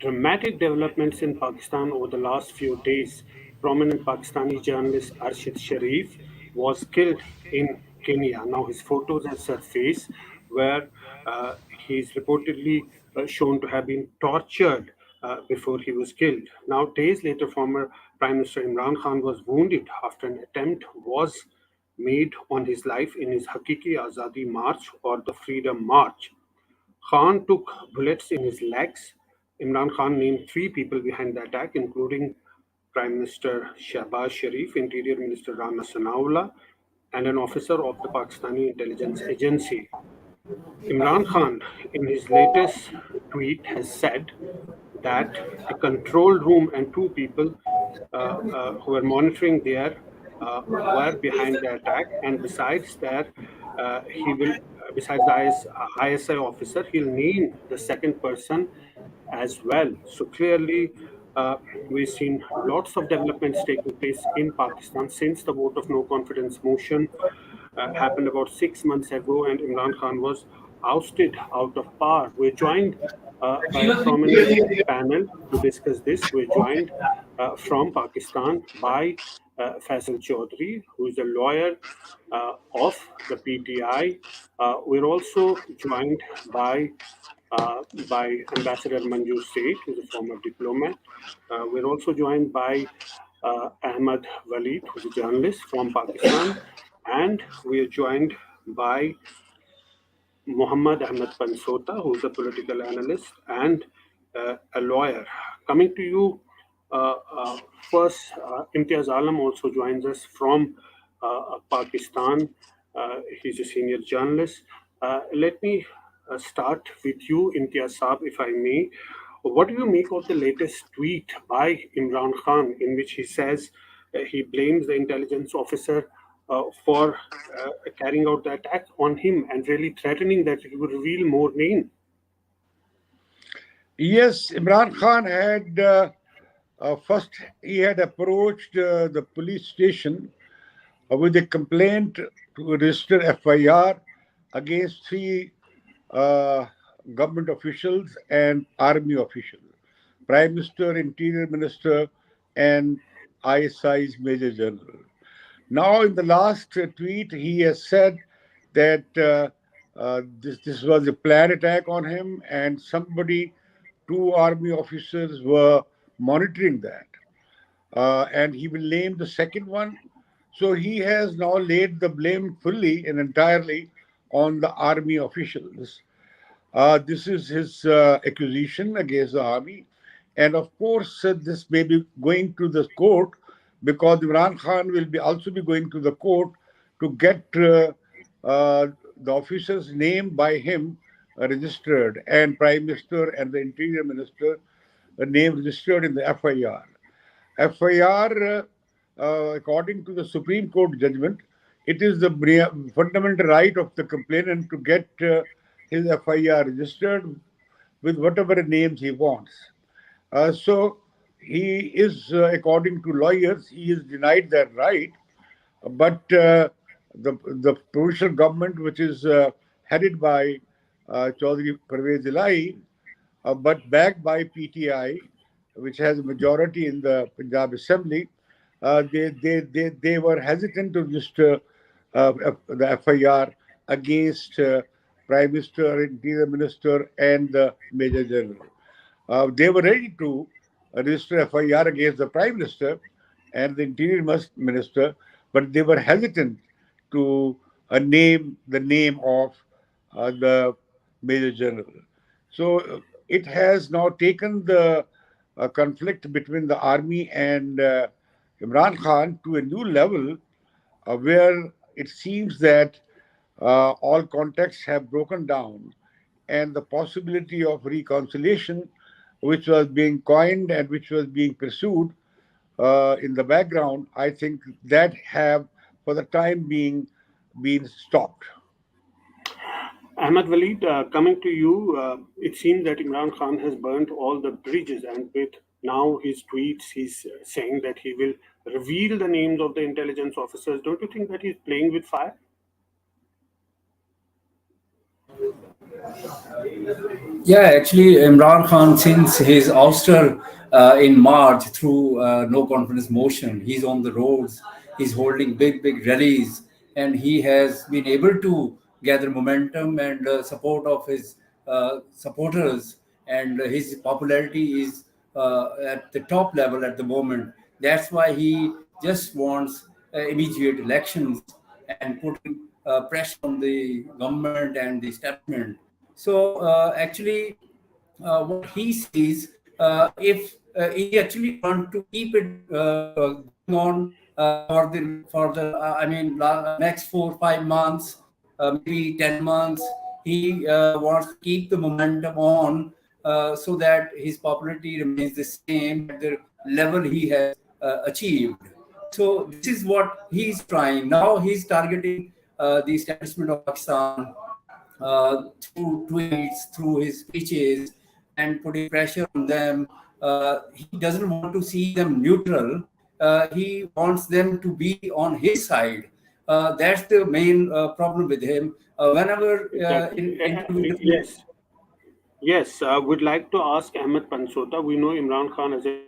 dramatic developments in Pakistan over the last few days. Prominent Pakistani journalist Arshid Sharif was killed in Kenya. Now his photos have surfaced where he is reportedly shown to have been tortured before he was killed. Now, days later, former Prime Minister Imran Khan was wounded after an attempt was made on his life in his Hakiki Azadi March or the Freedom March. Khan took bullets in his legs. Imran Khan named three people behind the attack, including Prime Minister Shehbaz Sharif, Interior Minister Rana Sanaullah, and an officer of the Pakistani intelligence agency. Imran Khan, in his latest tweet, has said that a control room and two people who were monitoring there were behind the attack, and besides that, he will, besides the ISI officer, he'll name the second person as well. So clearly, we've seen lots of developments taking place in Pakistan since the vote of no confidence motion happened about 6 months ago, and Imran Khan was ousted out of power. We're joined by a prominent panel to discuss this. We're joined from Pakistan by Faisal Chaudhary, who is a lawyer of the PTI. We're also joined by Ambassador Manju Seth, who's a former diplomat. We're also joined by Ahmad, Waleed, who's a journalist from Pakistan, and we are joined by Muhammad Ahmad Pansota, who's a political analyst and a lawyer. Coming to you first, Imtiaz Alam also joins us from Pakistan. He's a senior journalist. Let me start with you, Imtiaz Saab, if I may. What do you make of the latest tweet by Imran Khan in which he says he blames the intelligence officer for carrying out the attack on him and really threatening that he would reveal more names? Yes, Imran Khan had first he had approached the police station with a complaint to register FIR against three uh, government officials and army officials, Prime Minister, Interior Minister, and ISI's Major General. Now, in the last tweet, he has said that this was a planned attack on him, and two army officers were monitoring that, and he will name the second one. So he has now laid the blame fully and entirely on the army officials. This is his accusation against the army. And of course, this may be going to the court because Imran Khan will also be going to the court to get the officer's name by him registered, and Prime Minister and the Interior Minister name registered in the FIR. FIR, according to the Supreme Court judgment, it is the fundamental right of the complainant to get his FIR registered with whatever names he wants. So he is, according to lawyers, he is denied that right. But the provincial government, which is headed by Chaudhary Parvez Ilahi, but backed by PTI, which has a majority in the Punjab Assembly, they were hesitant to register the FIR against Prime Minister, Interior Minister, and the Major General. They were ready to register FIR against the Prime Minister and the Interior Minister, but they were hesitant to name the name of the Major General. So it has now taken the conflict between the army and Imran Khan to a new level where it seems that all contacts have broken down, and the possibility of reconciliation, which was being coined and which was being pursued in the background, I think that have, for the time being, been stopped. Ahmad Waleed, coming to you, it seems that Imran Khan has burnt all the bridges, and with now his tweets, he's saying that he will reveal the names of the intelligence officers. Don't you think that he's playing with fire? Yeah, actually, Imran Khan, since his ouster in March through no confidence motion, he's on the roads, he's holding big rallies, and he has been able to gather momentum and support of his supporters, and his popularity is at the top level at the moment. That's why he just wants immediate elections and putting pressure on the government and the establishment. So actually, what he sees, if he actually want to keep it going on for the I mean next 4 or 5 months, maybe 10 months, he wants to keep the momentum on so that his popularity remains the same at the level he has achieved. So this is what he's trying. Now he's targeting the establishment of Pakistan through tweets, through his speeches, and putting pressure on them. He doesn't want to see them neutral. He wants them to be on his side. That's the main problem with him. Whenever in Exactly. interview, Yes. Yes, I would like to ask Ahmed Pansota. We know Imran Khan as a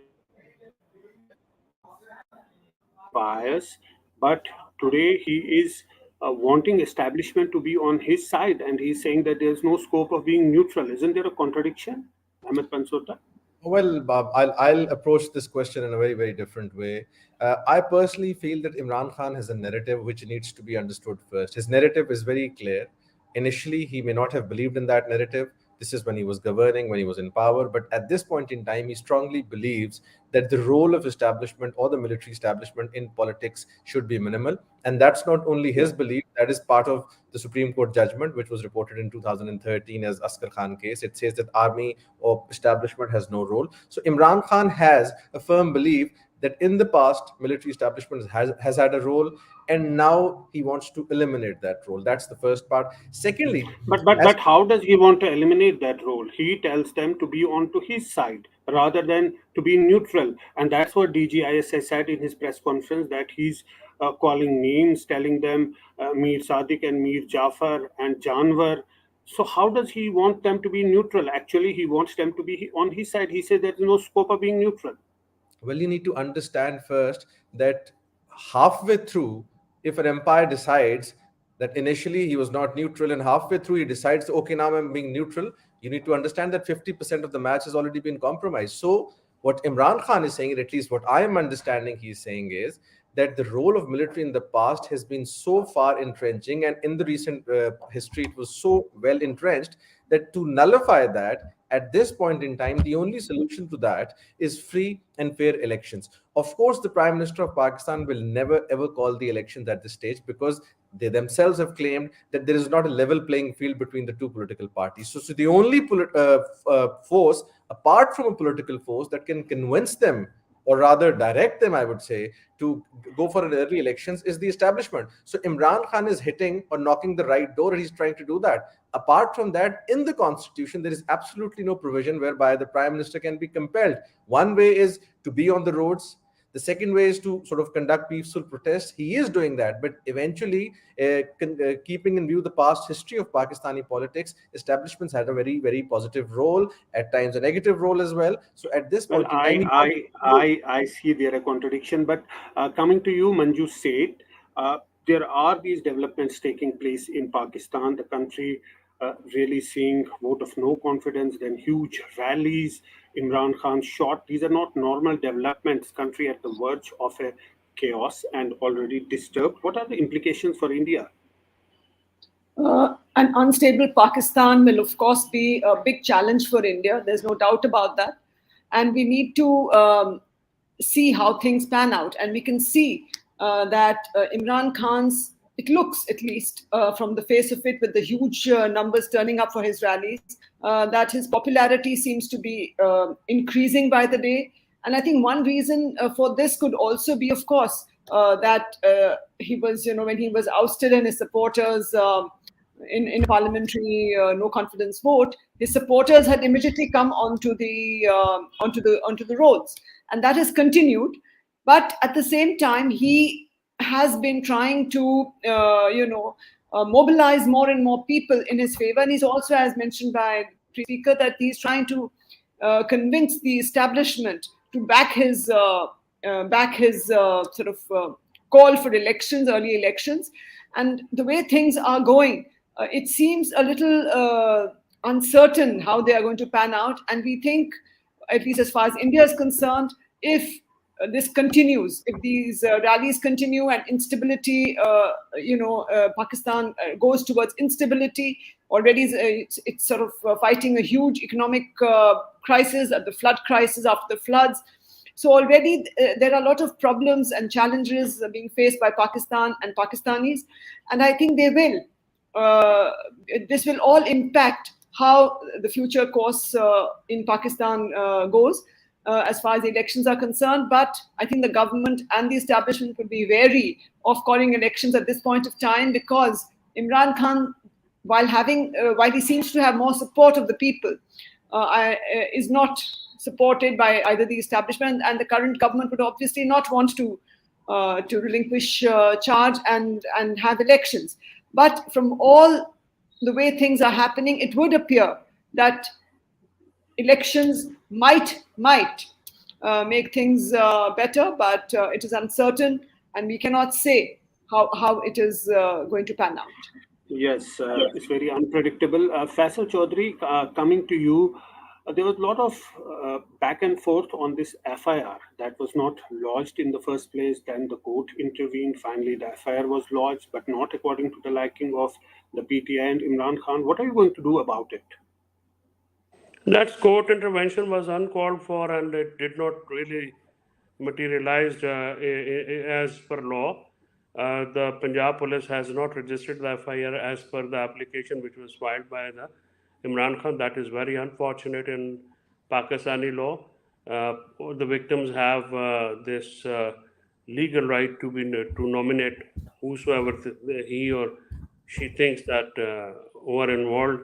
bias, but today he is wanting establishment to be on his side, and he's saying that there's no scope of being neutral. Isn't there a contradiction, Ahmed Pansota? Well, Bob, I'll approach this question in a very different way. I personally feel that Imran Khan has a narrative which needs to be understood first. His narrative is very clear. Initially, he may not have believed in that narrative. This is when he was governing, when he was in power. But at this point in time, he strongly believes that the role of establishment or the military establishment in politics should be minimal. And that's not only his belief, that is part of the Supreme Court judgment, which was reported in 2013 as Askar Khan case. It says that army or establishment has no role. So Imran Khan has a firm belief that in the past, military establishment has had a role, and now he wants to eliminate that role. That's the first part. Secondly, as But how does he want to eliminate that role? He tells them to be on to his side rather than to be neutral, and that's what DGIS said in his press conference, that he's calling names, telling them Mir Sadiq and Mir Jafar and Janwar. So how does he want them to be neutral? Actually, he wants them to be on his side. He said there's no scope of being neutral. well, you need to understand first that halfway through, if an empire decides that initially he was not neutral and halfway through he decides, okay, now I'm being neutral, you need to understand that 50% of the match has already been compromised. So, what Imran Khan is saying, at least what I am understanding he's saying, is that the role of military in the past has been so far entrenching, and in the recent history, it was so well entrenched that to nullify that, at this point in time, the only solution to that is free and fair elections. Of course, the Prime Minister of Pakistan will never ever call the elections at this stage, because they themselves have claimed that there is not a level playing field between the two political parties. So the only force, apart from a political force, that can convince them, or rather direct them, I would say, to go for an early elections is the establishment. So Imran Khan is hitting or knocking the right door, and he's trying to do that. Apart from that, in the constitution, there is absolutely no provision whereby the prime minister can be compelled. One way is to be on the roads. The second way is to sort of conduct peaceful protests. He is doing that, but eventually, keeping in view the past history of Pakistani politics, establishments had a very positive role, at times a negative role as well. So at this Well, point in time, he wants to do. I see there a contradiction. But coming to you, Manju Seth, there are these developments taking place in Pakistan. The country really seeing vote of no confidence, then huge rallies. Imran Khan shot. These are not normal developments. Country at the verge of a chaos and already disturbed. What are the implications for India? An unstable Pakistan will, of course, be a big challenge for India. There's no doubt about that. And we need to see how things pan out. And we can see that Imran Khan's, it looks at least from the face of it, with the huge numbers turning up for his rallies, that his popularity seems to be increasing by the day. And I think one reason for this could also be, of course, that he was, when he was ousted and his supporters in parliamentary no confidence vote, his supporters had immediately come onto the roads, and that has continued. But at the same time, he has been trying to mobilize more and more people in his favor. And he's also, as mentioned by the speaker, that he's trying to convince the establishment to back his call for elections, early elections. And the way things are going, it seems a little uncertain how they are going to pan out. And we think, at least as far as India is concerned, if this continues, if these rallies continue and instability, Pakistan goes towards instability. Already it's sort of fighting a huge economic crisis, the flood crisis after the floods. So already there are a lot of problems and challenges being faced by Pakistan and Pakistanis. And I think they will. This will all impact how the future course in Pakistan goes. As far as the elections are concerned, but I think the government and the establishment would be wary of calling elections at this point of time, because Imran Khan, while he seems to have more support of the people, is not supported by either the establishment, and the current government would obviously not want to relinquish charge and have elections. But from all the way things are happening, it would appear that elections might make things better, but it is uncertain, and we cannot say how it is going to pan out. Yes, it's very unpredictable. Faisal Chaudhary, coming to you, there was a lot of back and forth on this FIR that was not lodged in the first place. Then the court intervened. Finally, the FIR was lodged, but not according to the liking of the PTI and Imran Khan. What are you going to do about it? That court intervention was uncalled for, and it did not really materialize as per law. The Punjab police has not registered the FIR as per the application which was filed by the Imran Khan. That is very unfortunate in Pakistani law. The victims have this legal right to nominate whosoever he or she thinks that who are involved.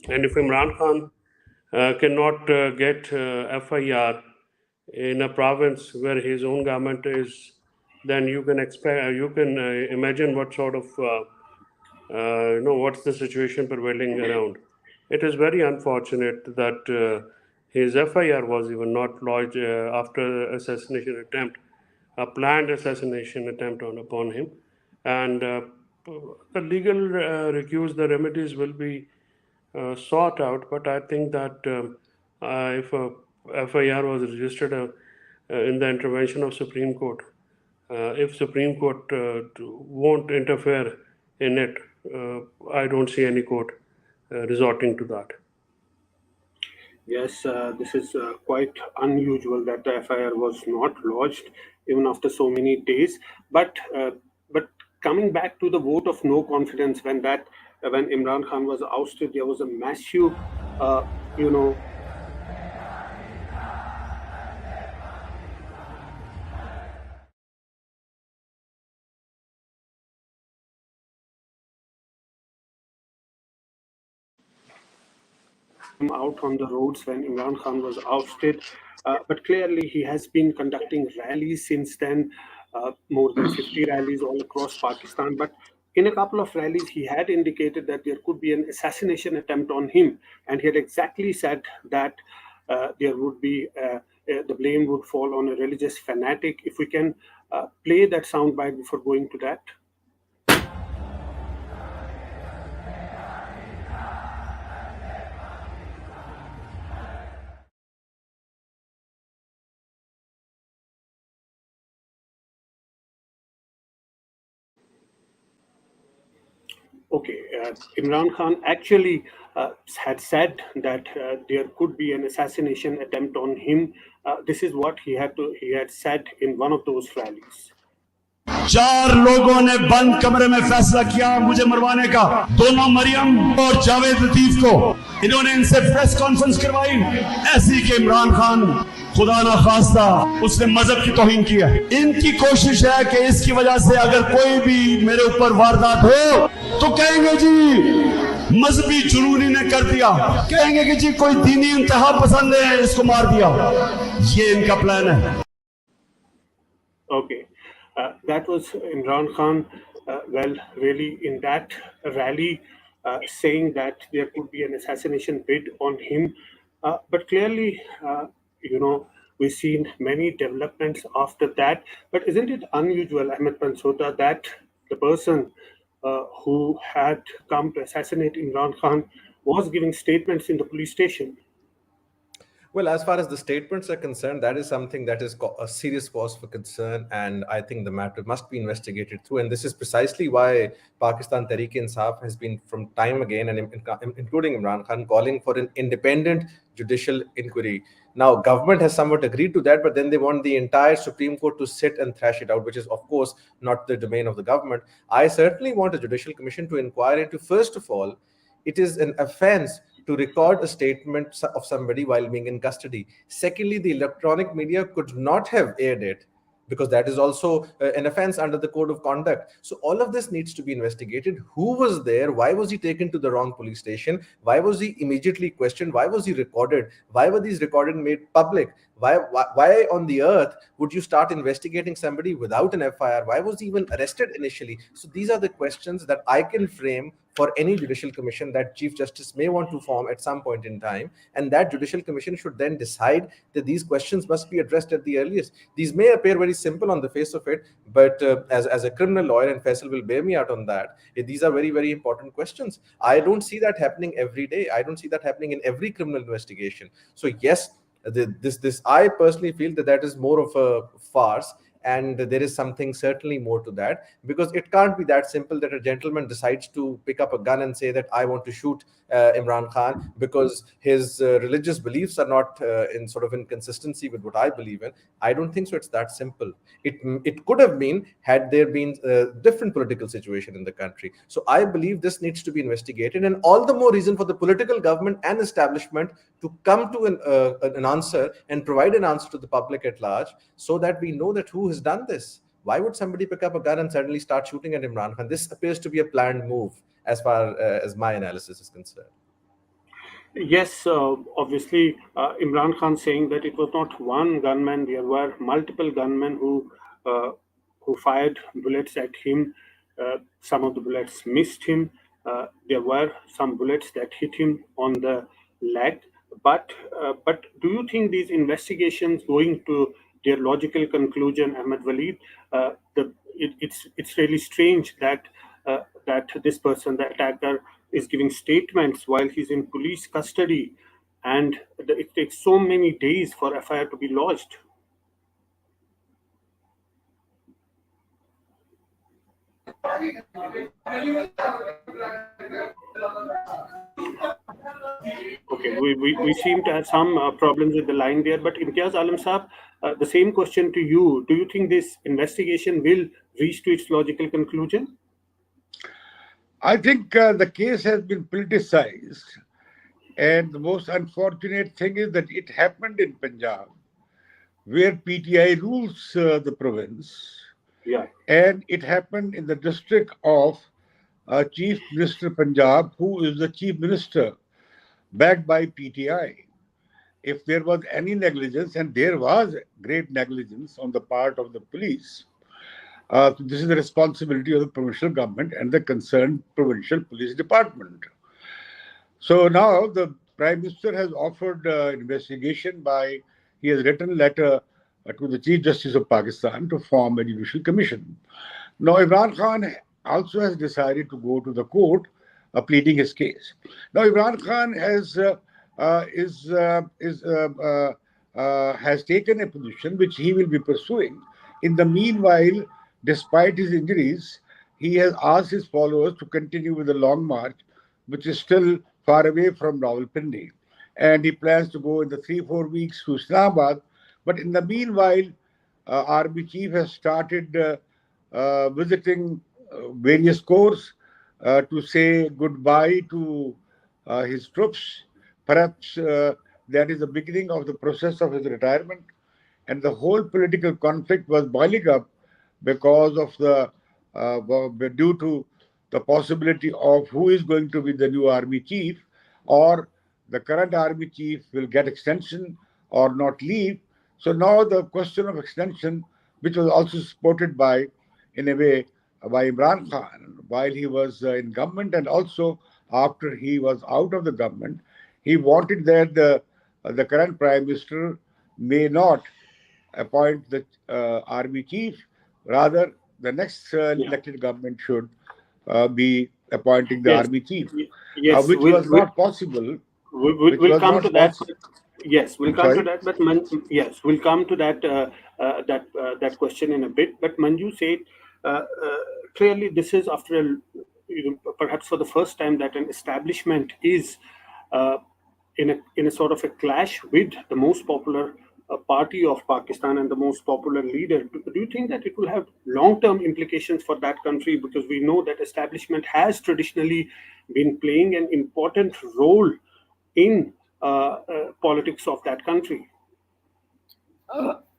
And if Imran Khan cannot get FIR in a province where his own government is, then you can imagine what sort of what's the situation prevailing around. It is very unfortunate that his FIR was even not lodged after assassination attempt, a planned assassination attempt upon him, and the legal recuse, the remedies will be sought out. But I think that if a FIR was registered in the intervention of Supreme Court, if Supreme Court won't interfere in it, I don't see any court resorting to that. Yes, this is quite unusual that the FIR was not lodged even after so many days. But coming back to the vote of no confidence, when Imran Khan was ousted, there was a massive, out on the roads when Imran Khan was ousted. But clearly, he has been conducting rallies since then, more than 50 rallies all across Pakistan. But in a couple of rallies, he had indicated that there could be an assassination attempt on him. And he had exactly said that there would be the blame would fall on a religious fanatic. If we can play that soundbite before going to that. Okay, Imran Khan actually had said that there could be an assassination attempt on him. This is what he had said in one of those rallies. 4 लोगों ने बंद कमरे में फैसला किया मुझे मरवाने का, दोनों मरियम और जावेद लतीफ को। इन्होंने इनसे प्रेस कॉन्फ्रेंस करवाई ऐसी कि इमरान खान खुदा ना खास्ता उसने मजहब की तौहीन की है। इनकी कोशिश है कि इसकी वजह से अगर कोई भी मेरे ऊपर वारदात हो तो कहेंगे जी मजहबी जुनूनी ने कर दिया, कहेंगे कि जी कोई दीनी इंतहा पसंद है इसको मार दिया। ये इनका प्लान है। Okay. That was Imran Khan really in that rally, saying that there could be an assassination bid on him. But clearly, we've seen many developments after that. But isn't it unusual, Ahmed Pansota, that the person who had come to assassinate Imran Khan was giving statements in the police station? Well, as far as the statements are concerned, that is something that is a serious cause for concern, and I think the matter must be investigated through. And this is precisely why Pakistan Tehreek-e-Insaf has been, from time again, and including Imran Khan, calling for an independent judicial inquiry. Now, government has somewhat agreed to that, but then they want the entire Supreme Court to sit and thrash it out, which is, of course, not the domain of the government. I certainly want a judicial commission to inquire into, first of all, it is an offense to record a statement of somebody while being in custody. Secondly, the electronic media could not have aired it, because that is also an offense under the code of conduct. So all of this needs to be investigated. Who was there? Why was he taken to the wrong police station? Why was he immediately questioned? Why was he recorded? Why were these recordings made public? Why on the earth would you start investigating somebody without an FIR? Why was he even arrested initially? So these are the questions that I can frame for any judicial commission that Chief Justice may want to form at some point in time. And that judicial commission should then decide that these questions must be addressed at the earliest. These may appear very simple on the face of it, but as a criminal lawyer, and Faisal will bear me out on that, these are very, very important questions. I don't see that happening every day. I don't see that happening in every criminal investigation. So yes, this I personally feel that is more of a farce, and there is something certainly more to that, because it can't be that simple that a gentleman decides to pick up a gun and say that I want to shoot Imran Khan because his religious beliefs are not in sort of inconsistency with what I believe in. I don't think so. It's that simple. It could have been had there been a different political situation in the country. So I believe this needs to be investigated, and all the more reason for the political government and establishment to come to an answer and provide an answer to the public at large, so that we know that who has done this. Why would somebody pick up a gun and suddenly start shooting at Imran Khan? This appears to be a planned move, as far as my analysis is concerned. Yes, obviously, Imran Khan saying that it was not one gunman; there were multiple gunmen who fired bullets at him. Some of the bullets missed him. There were some bullets that hit him on the leg. But do you think these investigations going to their logical conclusion, Ahmed Waleed? It's really strange that this person, the attacker, is giving statements while he's in police custody, and it takes so many days for FIR to be lodged. Okay, we seem to have some problems with the line there, but Imtiaz Alam Saab, the same question to you. Do you think this investigation will reach to its logical conclusion? I think the case has been politicized, and the most unfortunate thing is that it happened in Punjab, where PTI rules the province. Yeah. And it happened in the district of Chief Minister Punjab, who is the Chief Minister, backed by PTI. If there was any negligence, and there was great negligence on the part of the police, this is the responsibility of the provincial government and the concerned provincial police department. So now the Prime Minister has offered investigation he has written a letter to the Chief Justice of Pakistan to form a judicial commission. Now Imran Khan also has decided to go to the court pleading his case. Now Imran Khan has taken a position which he will be pursuing. In the meanwhile, despite his injuries, he has asked his followers to continue with the long march, which is still far away from Rawalpindi. And he plans to go in the 3-4 weeks to Islamabad. But in the meanwhile, Army Chief has started visiting various corps to say goodbye to his troops. Perhaps that is the beginning of the process of his retirement. And the whole political conflict was boiling up because of due to the possibility of who is going to be the new army chief, or the current army chief will get extension or not leave. So now the question of extension, which was also supported by, in a way, by Imran Khan while he was in government, and also after he was out of the government. He wanted that the current Prime Minister may not appoint the army chief. Rather, the next Yeah. elected government should be appointing the Yes. army chief, Yes. which was not possible. Which We'll was come to not that. possible. Yes, we'll come to Sorry. that. But yes, we'll come to that that question in a bit. But Manju said clearly, this is after a, perhaps for the first time that an establishment is uh, in a sort of a clash with the most popular party of Pakistan and the most popular leader. Do you think that it will have long-term implications for that country? Because we know that establishment has traditionally been playing an important role in politics of that country.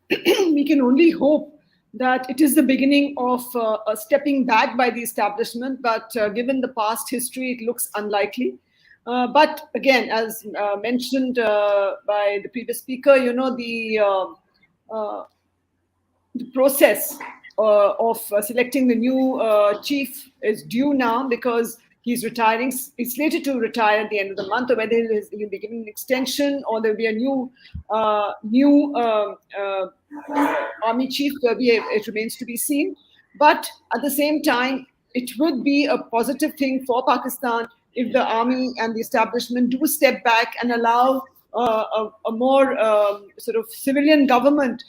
We can only hope that it is the beginning of a stepping back by the establishment, but given the past history, it looks unlikely. But again, as mentioned by the previous speaker, uh, the process of selecting the new chief is due now because he's retiring. He's slated to retire at the end of the month, or whether he'll be given an extension or there'll be a new army chief. It remains to be seen. But at the same time, it would be a positive thing for Pakistan if the army and the establishment do step back and allow a more sort of civilian government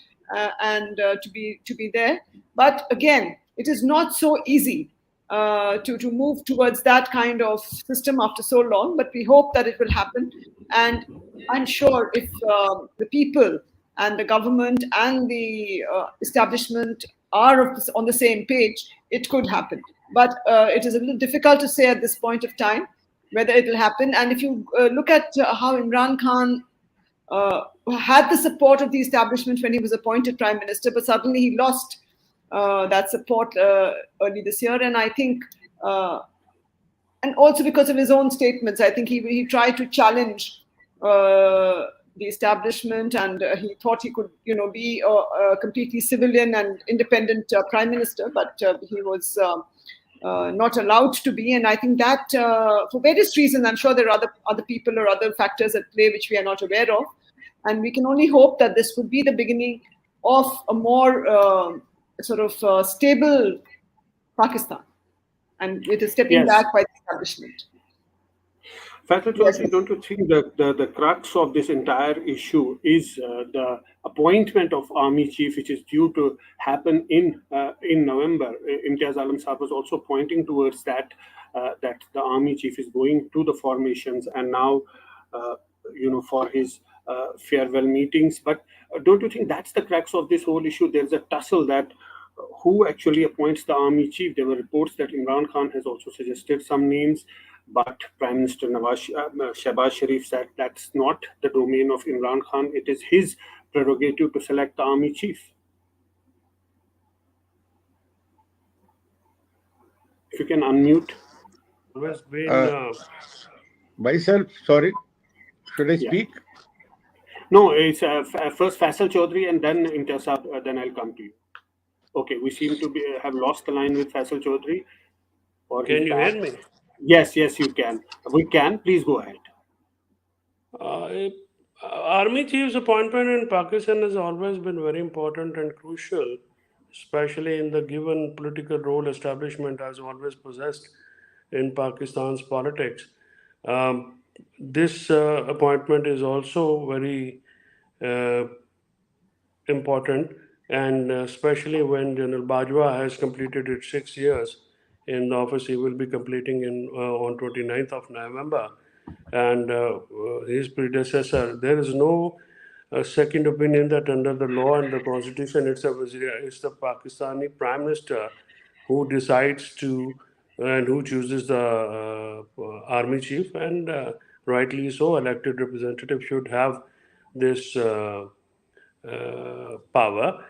and to be there. But again, it is not so easy to move towards that kind of system after so long. But we hope that it will happen, and I'm sure if the people and the government and the establishment are on the same page, it could happen. But it is a little difficult to say at this point of time whether it will happen. And if you look at how Imran Khan had the support of the establishment when he was appointed prime minister, but suddenly he lost that support early this year. And I think, and also because of his own statements, I think he tried to challenge the establishment, and he thought he could, be a completely civilian and independent prime minister, but he was not allowed to be. And I think that for various reasons, I'm sure there are other people or other factors at play which we are not aware of. And we can only hope that this would be the beginning of a more stable Pakistan, and it is stepping Yes. back by the establishment. Faisal Chaudhary, don't you think that the crux of this entire issue is the appointment of army chief, which is due to happen in November? Imitiaz Alam Saab was also pointing towards that the army chief is going to the formations and now for his farewell meetings. But don't you think that's the crux of this whole issue? There's a tussle that who actually appoints the army chief. There were reports that Imran Khan has also suggested some names, but Prime Minister Shehbaz Sharif said that's not the domain of Imran Khan. It is his prerogative to select the army chief. If you can unmute. Always been Myself, sorry, should I speak? No, it's first Faisal Chaudhary and then Imtiaz, then I'll come to you. Okay, we seem to have lost the line with Faisal Chaudhary. Can you hear me? Yes, you can. We can. Please go ahead. Army chief's appointment in Pakistan has always been very important and crucial, especially in the given political role establishment has always possessed in Pakistan's politics. This appointment is also very important, and especially when General Bajwa has completed its 6 years in the office. He will be completing on 29th of November, and his predecessor. There is no second opinion that under the law and the constitution, it's the Pakistani Prime Minister who decides to and who chooses the army chief, and rightly so, elected representative should have this power.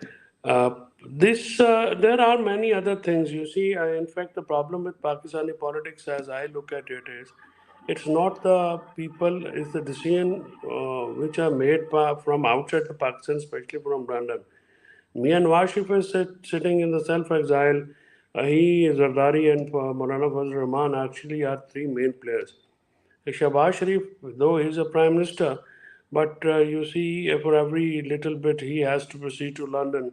There are many other things. You see, in fact, the problem with Pakistani politics, as I look at it, is it's not the people, it's the decision which are made from outside the Pakistan, especially from London. Me and Nawaz Sharif is sitting in the self-exile He, Zardari, and Maulana Fazl Rahman actually are three main players. Shehbaz Sharif, though he's a prime minister, but you see, for every little bit he has to proceed to London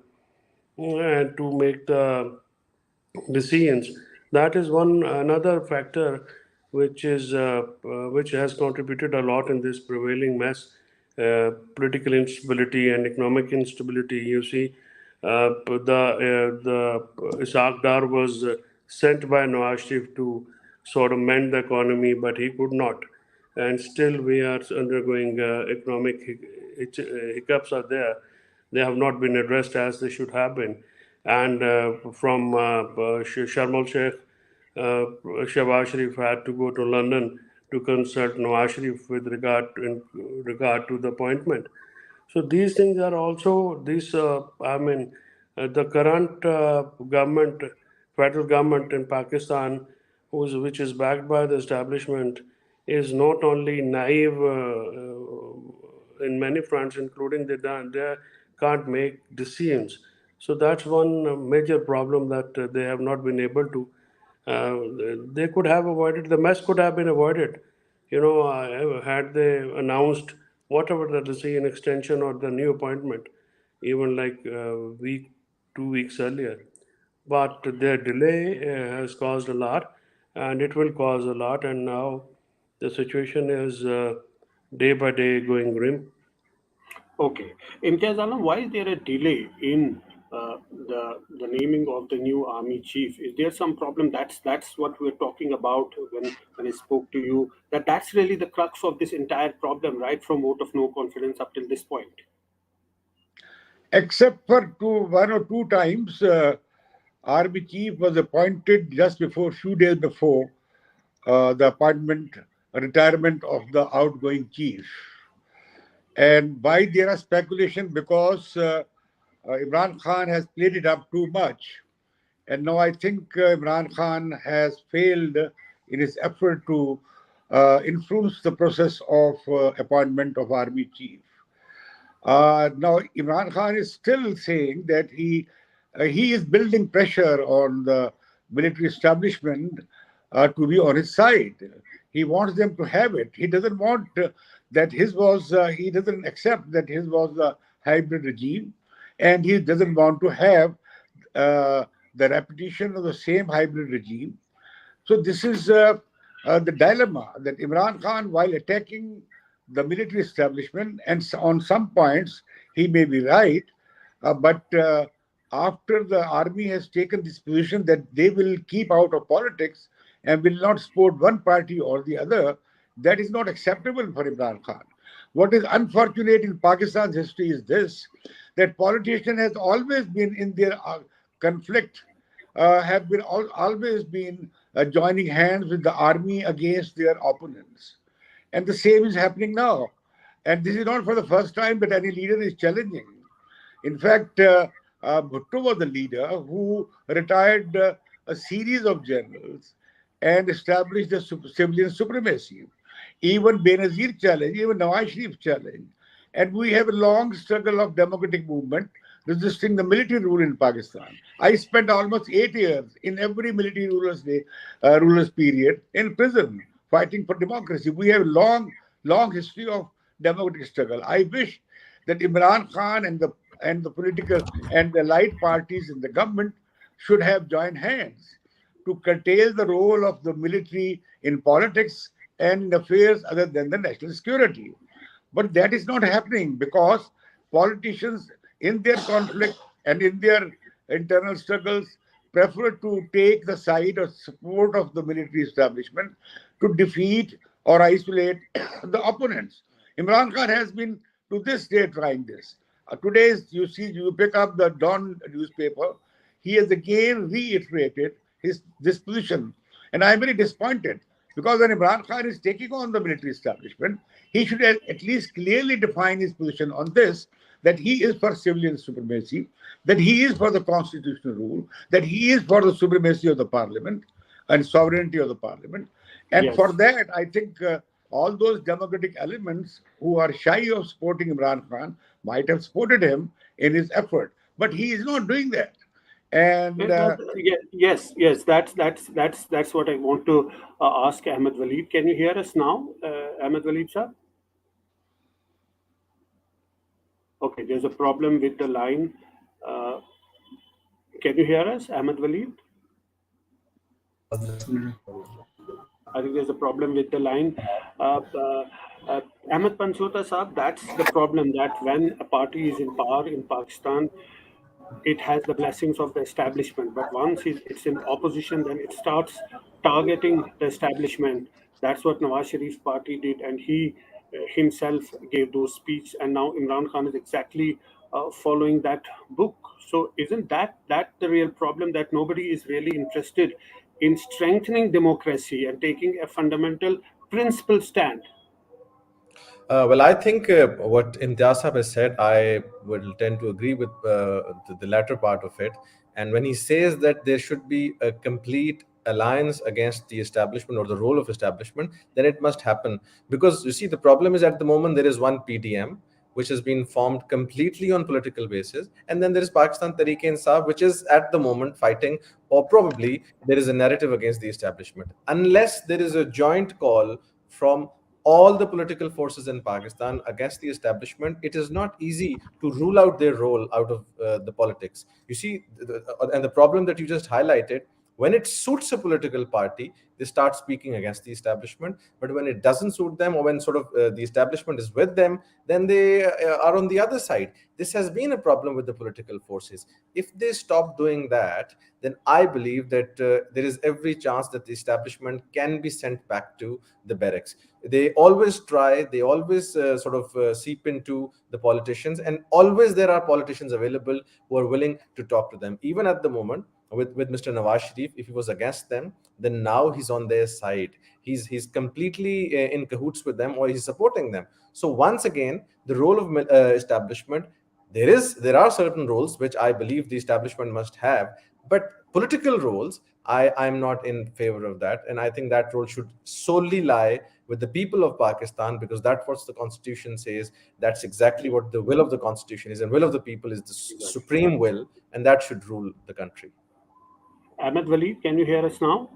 and to make the decisions. That is one another factor which has contributed a lot in this prevailing mess, political instability and economic instability. You see, the Isaac Dar was sent by Nawaz Sharif to sort of mend the economy, but he could not, and still we are undergoing economic hiccups are there. They have not been addressed as they should have been. And from Sharm el Sheikh, Shehbaz Sharif had to go to London to consult Nawaz Sharif with regard to the appointment. So these things are also this. The current government, federal government in Pakistan, which is backed by the establishment, is not only naive in many fronts, including they can't make decisions. So that's one major problem that they have not been able to. They could have avoided, the mess could have been avoided, had they announced whatever the decision extension or the new appointment, even like week, 2 weeks earlier. But their delay has caused a lot, and it will cause a lot. And now the situation is day by day going grim. Okay. Imtiaz Alam, why is there a delay in the naming of the new army chief? Is there some problem? That's what we're talking about when I spoke to you. That's really the crux of this entire problem, right? From vote of no confidence up till this point. Except for one or two times, army chief was appointed just few days before the retirement of the outgoing chief. And why there are speculation? Because Imran Khan has played it up too much. And now I think Imran Khan has failed in his effort to influence the process of appointment of army chief. Now Imran Khan is still saying that he is building pressure on the military establishment to be on his side. He wants them to have it. He doesn't want that his was. He doesn't accept that his was the hybrid regime, and he doesn't want to have the repetition of the same hybrid regime. So this is the dilemma that Imran Khan, while attacking the military establishment, and on some points he may be right, but after the army has taken this position that they will keep out of politics and will not support one party or the other, that is not acceptable for Imran Khan. What is unfortunate in Pakistan's history is this, that politicians has always been in their conflict, have been always been joining hands with the army against their opponents. And the same is happening now. And this is not for the first time that any leader is challenging. In fact, Bhutto was the leader who retired a series of generals and established the civilian supremacy. Even Benazir challenged, even Nawaz Sharif challenged. And we have a long struggle of democratic movement resisting the military rule in Pakistan. I spent almost 8 years in every military ruler's period in prison fighting for democracy. We have a long history of democratic struggle. I wish that Imran Khan and the political and the allied parties in the government should have joined hands to curtail the role of the military in politics and in affairs other than the national security. But that is not happening because politicians in their conflict and in their internal struggles prefer to take the side or support of the military establishment to defeat or isolate the opponents. Imran Khan has been to this day trying this. Today, you pick up the Dawn newspaper, he has again reiterated this position. And I'm very disappointed because when Imran Khan is taking on the military establishment, he should at least clearly define his position on this, that he is for civilian supremacy, that he is for the constitutional rule, that he is for the supremacy of the parliament and sovereignty of the parliament. And Yes. for that, I think all those democratic elements who are shy of supporting Imran Khan might have supported him in his effort. But he is not doing that. And Yes. That's what I want to ask Ahmed Waleed. Can you hear us now, Ahmed Waleed sir? Okay, there's a problem with the line. Uh, can you hear us, Ahmed Waleed? I think there's a problem with the line. Uh, uh, Ahmed Pansota Saab, that's the problem, that when a party is in power in Pakistan, it has the blessings of the establishment. But once it's in opposition, then it starts targeting the establishment. That's what Nawaz Sharif's party did, and he himself gave those speeches. And now Imran Khan is exactly following that book. So isn't that the real problem, that nobody is really interested in strengthening democracy and taking a fundamental principle stand? Well, I think what Imtiaz Sahab has said, I will tend to agree with the latter part of it. And when he says that there should be a complete alliance against the establishment or the role of establishment, then it must happen. Because you see, the problem is at the moment there is one PDM which has been formed completely on political basis, and then there is Pakistan Tehreek-e-Insaf, which is at the moment fighting, or probably there is a narrative against the establishment. Unless there is a joint call from all the political forces in Pakistan against the establishment, it is not easy to rule out their role out of the politics. You see, and the problem that you just highlighted, when it suits a political party, they start speaking against the establishment. But when it doesn't suit them, or when sort of the establishment is with them, then they are on the other side. This has been a problem with the political forces. If they stop doing that, then I believe that there is every chance that the establishment can be sent back to the barracks. They always try, they always sort of seep into the politicians, and always there are politicians available who are willing to talk to them. Even at the moment, with Mr. Nawaz Sharif, if he was against them, then now he's on their side. He's completely in cahoots with them, or he's supporting them. So once again, the role of establishment, there are certain roles which I believe the establishment must have, but political roles, I'm not in favor of that, and I think that role should solely lie with the people of Pakistan, because that's what the constitution says. That's exactly what the will of the constitution is, and will of the people is the supreme will, and that should rule the country. Ahmed Waleed, can you hear us now?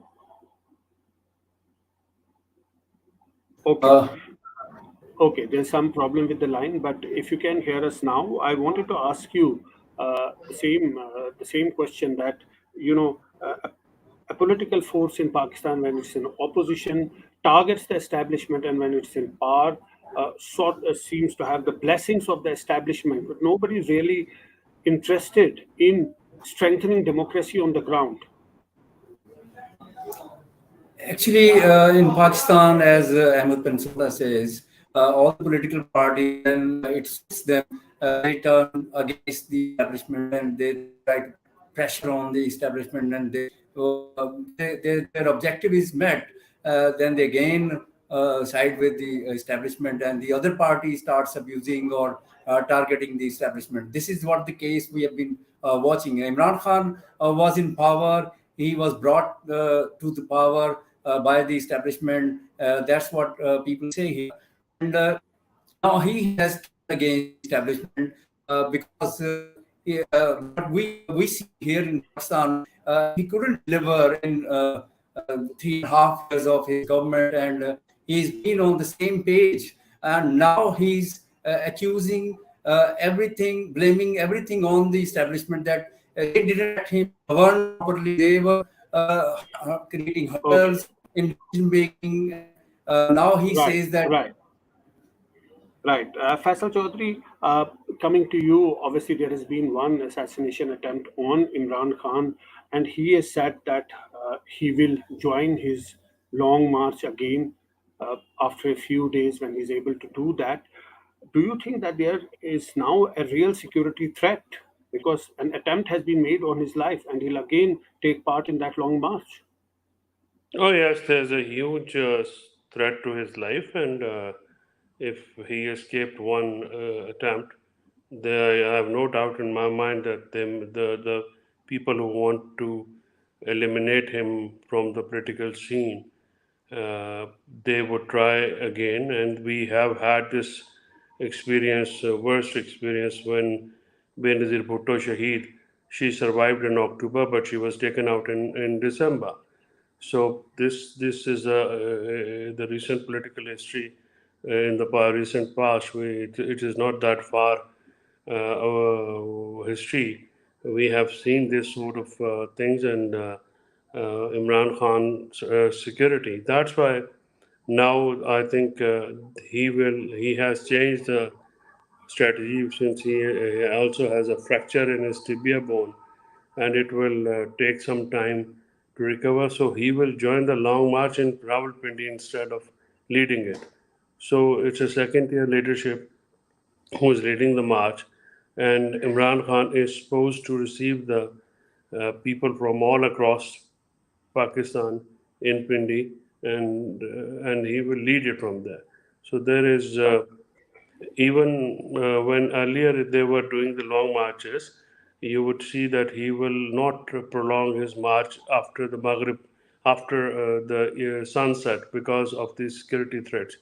Okay. Okay, there's some problem with the line, but if you can hear us now, I wanted to ask you the same question, that a political force in Pakistan, when it's in opposition, targets the establishment, and when it's in power, seems to have the blessings of the establishment, but nobody is really interested in strengthening democracy on the ground. Actually, in Pakistan, as Ahmed Pansota says, all the political parties, and it suits them, they turn against the establishment, and they try to pressure on the establishment, and their objective is met. Then they again side with the establishment, and the other party starts abusing or targeting the establishment. This is what the case we have been watching. Imran Khan was in power. He was brought to the power by the establishment. That's what people say here. And now he has turned against the establishment because what we see here in Pakistan, he couldn't deliver in 3.5 years of his government, and he's been on the same page. And now he's accusing everything, blaming everything on the establishment, that they didn't let him govern properly. They were creating hurdles in decision making. Now he says that. Right. Faisal Chaudhary, coming to you, obviously there has been one assassination attempt on Imran Khan, and he has said that he will join his long march again after a few days when he's able to do that. Do you think that there is now a real security threat? Because an attempt has been made on his life, and he'll again take part in that long march. Oh, yes, there's a huge threat to his life, and if he escaped one attempt, I have no doubt in my mind that the people who want to eliminate him from the political scene, they would try again. And we have had this experience, worst experience, when Benazir Bhutto She survived in October, but she was taken out in December. So this is the recent political history in the recent past. It is not that far our history. We have seen this sort of things, and Imran Khan's security. That's why now I think he has changed the strategy, since he also has a fracture in his tibia bone, and it will take some time to recover. So he will join the long march in Rawalpindi instead of leading it. So it's a second tier leadership who is leading the march, and Imran Khan is supposed to receive the people from all across Pakistan in Pindi, and he will lead it from there. So there is even when earlier they were doing the long marches, you would see that he will not prolong his march after the Maghrib, after the sunset, because of the security threats.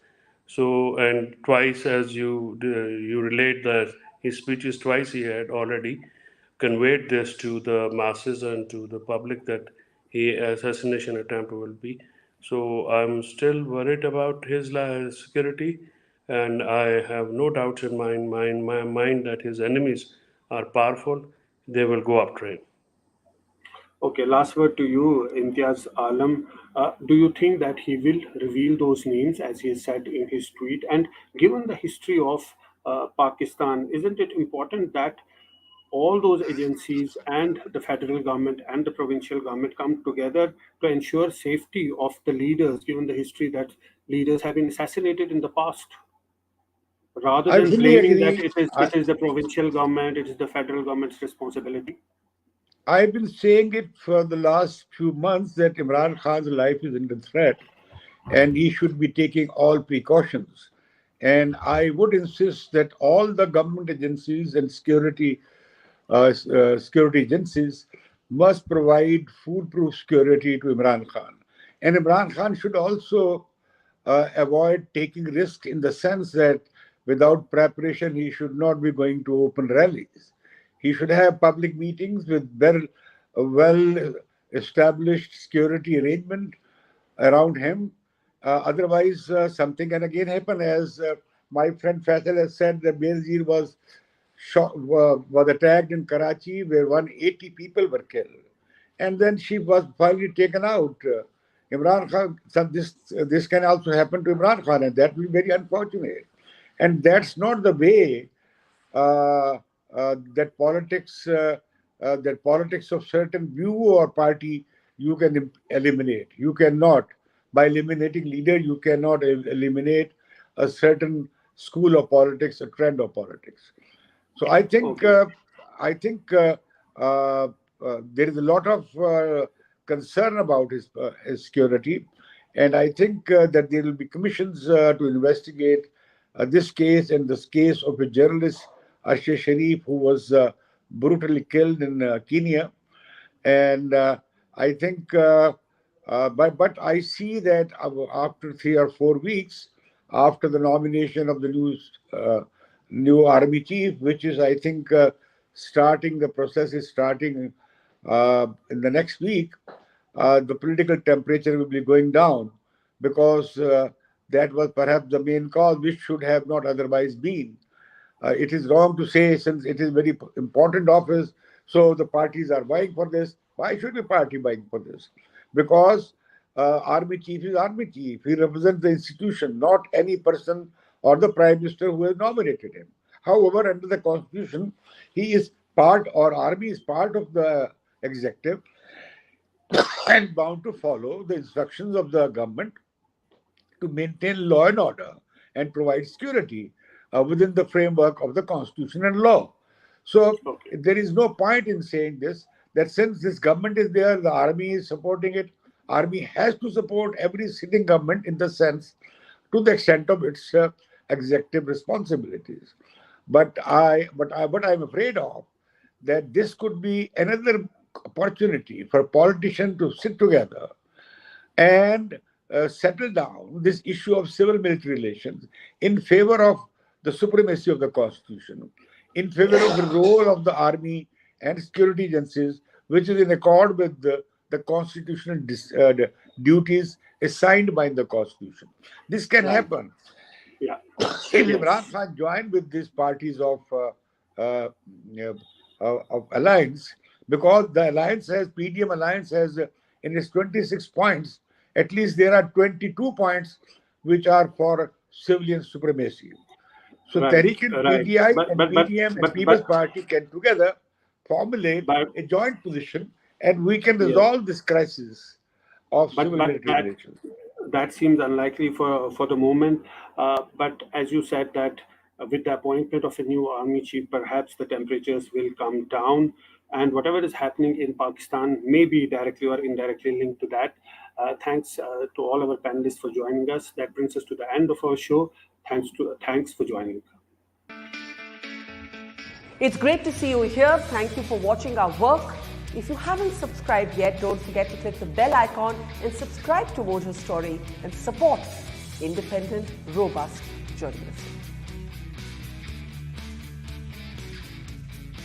So, and twice, as you relate that his speeches twice he had already conveyed this to the masses and to the public that he assassination attempt will be. So I'm still worried about his security, and I have no doubts in my mind that his enemies are powerful. They will go after him. Okay, last word to you, Imtiaz Alam. Do you think that he will reveal those names as he said in his tweet? And given the history of Pakistan, isn't it important that all those agencies and the federal government and the provincial government come together to ensure safety of the leaders, given the history that leaders have been assassinated in the past, rather I than fully blaming that agree. it is the provincial government, it is the federal government's responsibility? I've been saying it for the last few months that Imran Khan's life is under threat and he should be taking all precautions. And I would insist that all the government agencies and security agencies must provide foolproof security to Imran Khan. And Imran Khan should also avoid taking risk in the sense that without preparation, he should not be going to open rallies. He should have public meetings with well established security arrangement around him. Otherwise, something can again happen. As my friend Faisal has said, that Benazir was attacked in Karachi, where 180 people were killed, and then she was finally taken out. Imran Khan, this can also happen to Imran Khan, and that will be very unfortunate. And that's not the way uh, that politics of certain view or party you can eliminate. You cannot, by eliminating leader, you cannot eliminate a certain school of politics, a trend of politics. So Okay. I think there is a lot of concern about his security, and I think that there will be commissions to investigate this case and this case of a journalist, Arshad Sharif, who was brutally killed in Kenya. And I think, but I see that after 3 or 4 weeks, after the nomination of the new army chief, which is I think starting the process is starting in the next week, the political temperature will be going down because that was perhaps the main cause, which should have not otherwise been. It is wrong to say, since it is very important office, so the parties are vying for this. Why should the party vying for this? Because army chief is army chief. He represents the institution, not any person or the prime minister who has nominated him. However, under the constitution, he is part, or army is part of the executive and bound to follow the instructions of the government to maintain law and order and provide security within the framework of the constitution and law. So Okay. there is no point in saying this, that since this government is there, the army is supporting it. Army has to support every sitting government in the sense, to the extent of its executive responsibilities. What I'm afraid of, that this could be another opportunity for politicians to sit together and settle down this issue of civil military relations in favor of the supremacy of the constitution, in favor of the role of the army and security agencies, which is in accord with the constitutional duties assigned by the Constitution. This can happen. Yeah. If Imran Khan joined with these parties of alliance, because the alliance has, PDM alliance has in its 26 points, at least there are 22 points which are for civilian supremacy. So Tehreek-e-PTI and PDM and People's Party can together formulate a joint position, and we can resolve this crisis of civil-military relations. That seems unlikely for the moment. But as you said, that with the appointment of a new army chief, perhaps the temperatures will come down, and whatever is happening in Pakistan may be directly or indirectly linked to that. Thanks to all our panelists for joining us. That brings us to the end of our show. Thanks for joining. It's great to see you here. Thank you for watching our work. If you haven't subscribed yet, don't forget to click the bell icon and subscribe to Voter Story and support independent, robust journalism.